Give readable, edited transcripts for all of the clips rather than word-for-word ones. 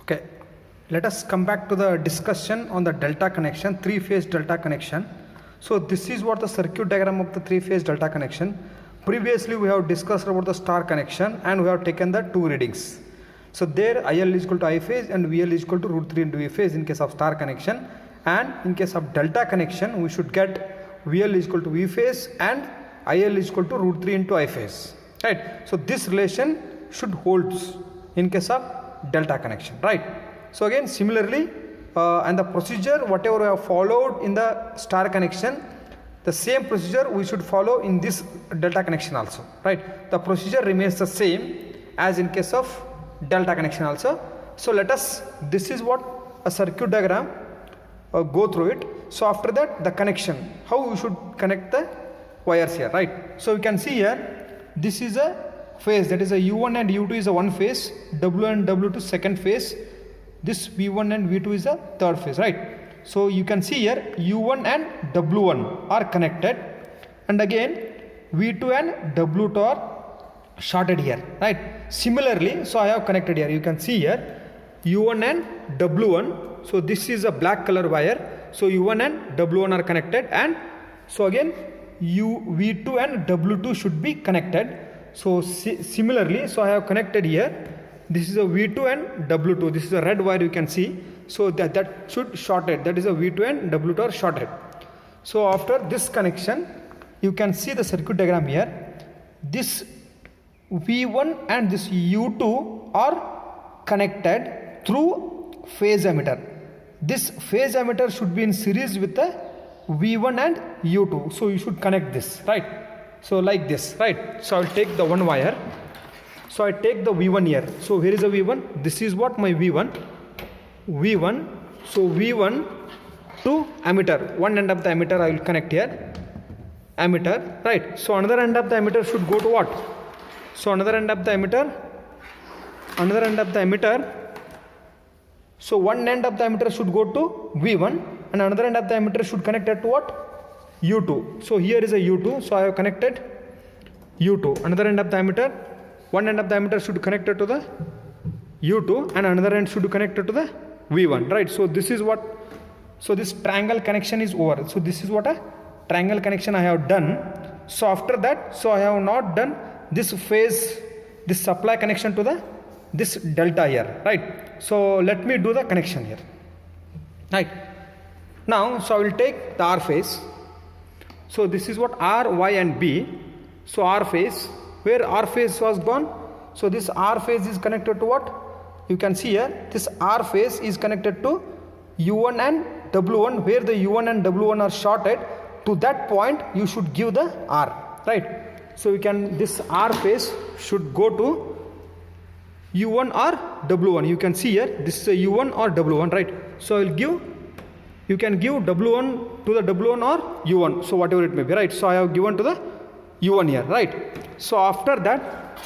Okay, let us come back to the discussion on the delta connection, three-phase delta connection. So this is what the circuit diagram of the three-phase delta connection. Previously we have discussed about the star connection and we have taken the two readings. So there IL is equal to I phase and VL is equal to root 3 into V phase in case of star connection, and in case of delta connection we should get VL is equal to V phase and IL is equal to root 3 into I phase, right? So this relation should holds in case of delta connection, right? So again similarly and the procedure whatever we have followed in the star connection, the same procedure we should follow in this delta connection also, right? The procedure remains the same as in case of delta connection also. So let us, this is what a circuit diagram, go through it. So after that the connection, how we should connect the wires here, right? So we can see here this is a phase, that is a U1 and U2 is a one phase, W and W2 second phase, this V1 and V2 is a third phase, right? So you can see here U1 and W1 are connected, and again V2 and W2 are shorted here, right? Similarly, so I have connected here, you can see here U1 and W1, so this is a black color wire, so U1 and W1 are connected, and so again V2 and W2 should be connected. So similarly, so I have connected here, this is a V2 and W2, this is a red wire you can see, so that should shorted, that is a V2 and W2 are shorted. So after this connection you can see the circuit diagram here, this V1 and this U2 are connected through phase ammeter. This phase ammeter should be in series with the V1 and U2, so you should connect this, right? So like this, right? So I will take the one wire, so I take the V1 here, so here is a V1, this is what my V1, so V1 to ammeter, one end of the ammeter I will connect here, ammeter, right? So another end of the ammeter should go to what? So another end of the ammeter, so one end of the ammeter should go to V1 and another end of the ammeter should connect it to what? U2. So here is a U2, so I have connected U2. Another end of the ammeter, one end of the ammeter should connect it to the U2 and another end should connect it to the V1, right? So this is what, so this triangle connection is over. So this is what a triangle connection I have done. So after that, so I have not done this phase, this supply connection to this delta here, right? So let me do the connection here, right? Now, so I will take the R phase. So this is what R, Y and B. So R phase, where R phase was gone, so this R phase is connected to what? You can see here, this R phase is connected to U1 and W1, where the U1 and W1 are shorted. To that point you should give the R, right? So we can, this R phase should go to U1 or W1. You can see here, this is a U1 or W1, right? So I will give, you can give W1 to the W1 or U1, so whatever it may be, right? So I have given to the U1 here, right? So after that,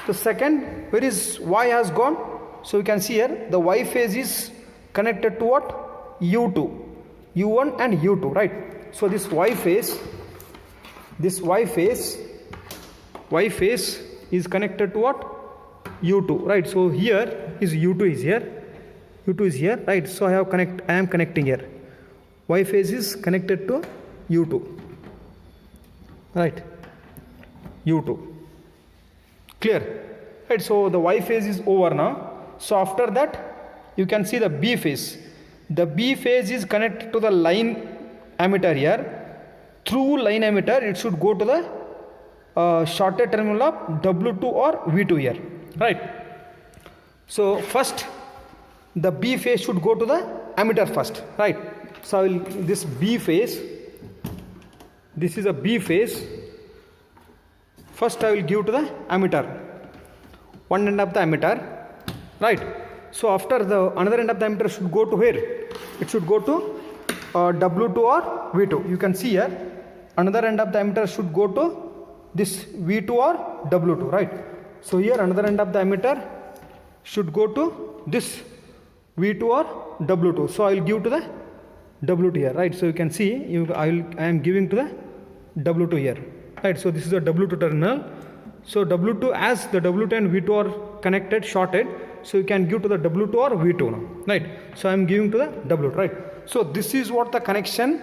the second, where is Y has gone? So you can see here, the Y phase is connected to what? U2, U1 and U2, right? So this Y phase is connected to what? U2, right? So here is U2 is here, U2 is here, right? So I am connecting here. Y phase is connected to U2, right? U2, clear, right? So the Y phase is over now. So after that you can see the B phase. The B phase is connected to the line ammeter here. Through line ammeter it should go to the shorted terminal of W2 or V2 here, right? So first the B phase should go to the ammeter first, right? So I will, this B phase, this is a B phase, first I will give to the ammeter, one end of the ammeter, right? So after the another end of the ammeter should go to where? It should go to W2 or V2. You can see here, another end of the ammeter should go to this V2 or W2, right? So here another end of the ammeter should go to this V2 or W2. So I will give to the W2 here, right? So you can see, I am giving to the W2 here, right? So this is a W2 terminal. So W2, as the W2 and V2 are connected, shorted, So you can give to the W2 or V2 now, right? So I am giving to the W2, right? So this is what the connection.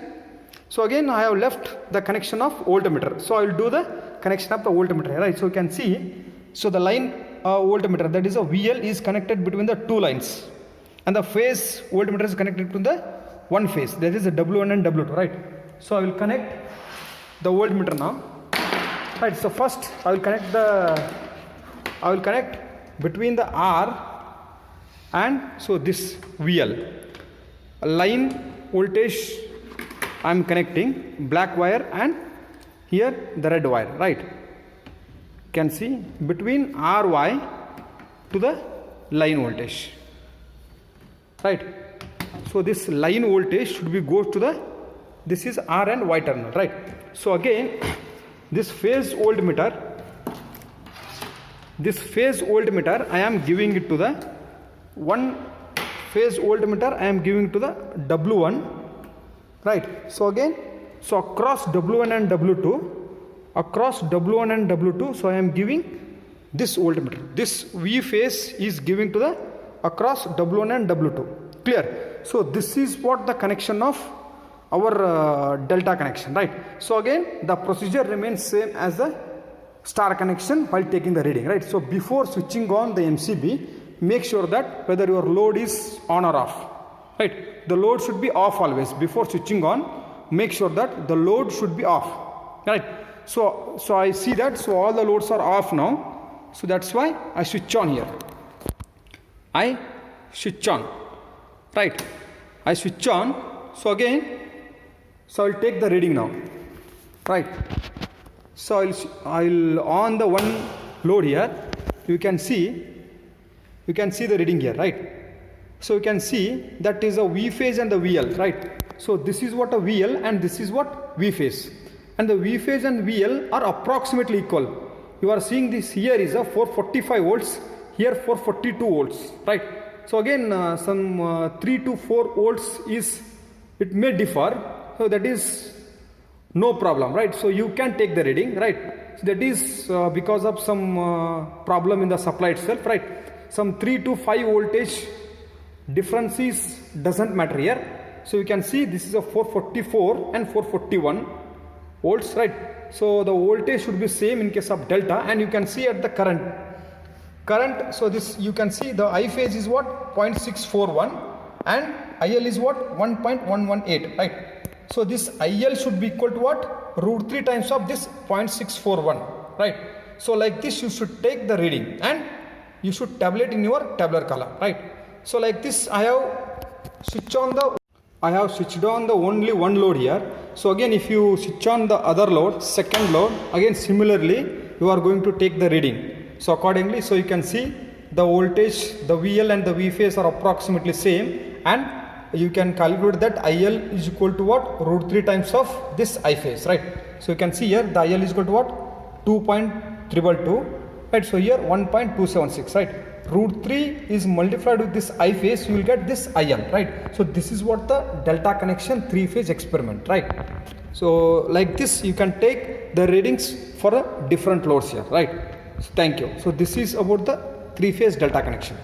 So again I have left the connection of voltmeter. So I will do the connection of the voltmeter, right? So you can see, so the line voltmeter, that is a VL, is connected between the two lines, and the phase voltmeter is connected to the one phase, that is the W1 and W2, right? So I will connect the voltmeter now, right? So first I will connect between the R and so this VL, a line voltage I am connecting, black wire, and here the red wire, right? You can see between RY to the line voltage, right? So this line voltage should be goes to the, this is R and Y terminal, right? So again this phase voltmeter I am giving it to the one phase voltmeter I am giving to the W1, right? So again, so across W1 and W2, so I am giving this voltmeter, this V phase is giving to the across W1 and W2, clear? So this is what the connection of our delta connection, right? So again the procedure remains same as the star connection while taking the reading, right? So before switching on the MCB, make sure that whether your load is on or off, right? The load should be off always. Before switching on, make sure that the load should be off, right? So I see that, so all the loads are off now, so that's why I switch on here. I switch on, right? I switch on. So again, so I'll take the reading now, right? So I'll on the one load here. You can see the reading here, right? So you can see that is a V phase and the VL, right? So this is what a VL and this is what V phase, and the V phase and VL are approximately equal. You are seeing this here is a 445 volts, here 442 volts, right? So again some 3 to 4 volts is, it may differ, so that is no problem, right? So you can take the reading, right? So that is because of some problem in the supply itself, right? Some 3 to 5 voltage differences doesn't matter here. So you can see this is a 444 and 441 volts, right? So the voltage should be same in case of delta, and you can see at the current, so this you can see the I phase is what, 0.641 and IL is what, 1.118, right? So this IL should be equal to what, √3 times of this 0.641, right? So like this you should take the reading and you should tabulate in your tabular column, right? So like this I have switched on the only one load here. So again if you switch on the other load, second load, again similarly you are going to take the reading. So accordingly, so you can see the voltage, the VL and the V phase are approximately same, and you can calculate that IL is equal to what, √3 times of this I phase, right? So you can see here the IL is equal to what, 2.222, right? So here 1.276, right? √3 is multiplied with this I phase, you will get this IL, right? So this is what the delta connection 3-phase experiment, right? So like this you can take the readings for a different loads here, right? So thank you. So this is about the 3-phase delta connection.